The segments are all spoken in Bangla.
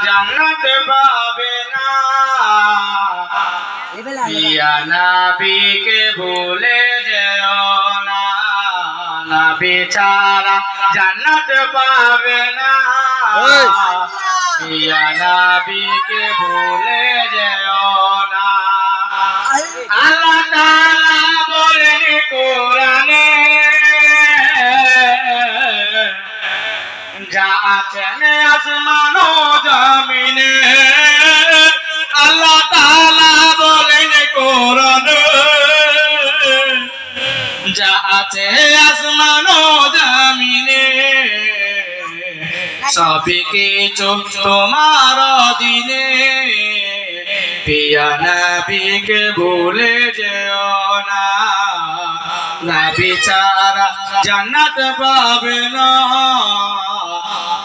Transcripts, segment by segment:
জান্নাত পাবে না। পিয়া নবীকে ভুলে যেও না, নবী ছাড়া জান্নাত পাবে না। পিয়া নবীকে ভুলে যেও না। আল্লাহ তাআলা বলেন কোরআনে, যা আছেন আসমান ও জমিনে। আল্লাহ তাআলা বলেন কোরআনে, যা আছে আসমান ও জমিনে, সবই কিছু তোমার অধীনে। পিয়া নবীকে ভুলে যেও না, নবী ছাড়া জান্নাত পাবে না।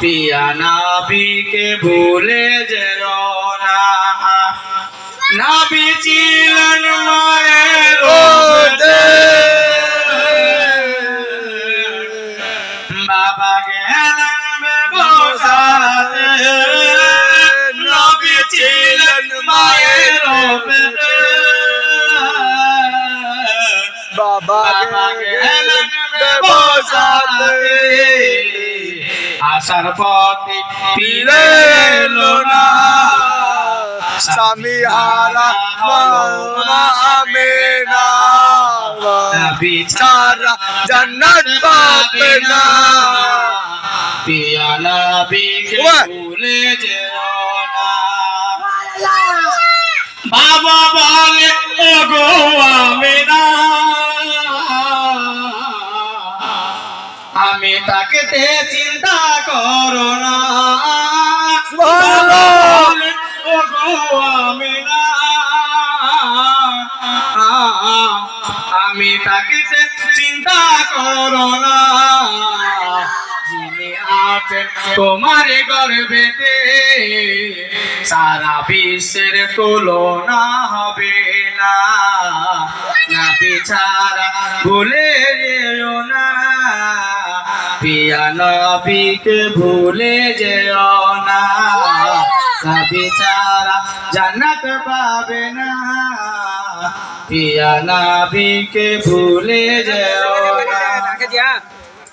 পিয়া নবীকে ভুলে যেও না। নবী ছিলেন মায়ের পেটে, বাবা গেলেন ব্যবসাতে। নবী ছিলেন মায়ের পেটে, বাবা গেলেন ব্যবসাতে। আসার পথে ফিরে এলো না, স্বামী হারা মা আমেনা। নবী ছাড়া জান্নাত পাবে না। পিয়া নবীকে ভুলে যেও না। বাবা বলে ওগো আমেনা, আমি তাকে চিন্তা করো না। আমি তাকে চিন্তা করো না। যিনি আছেন তোমার গর্ভেতে, সারা বিশ্বের তুলনা হবে না। নবী ছাড়া ভুলে যেও না, পিয়া নবীকে ভুলে যেও না। নবী ছাড়া জান্নাত পাবে না। পিয়া নবীকে ভুলে যেও না।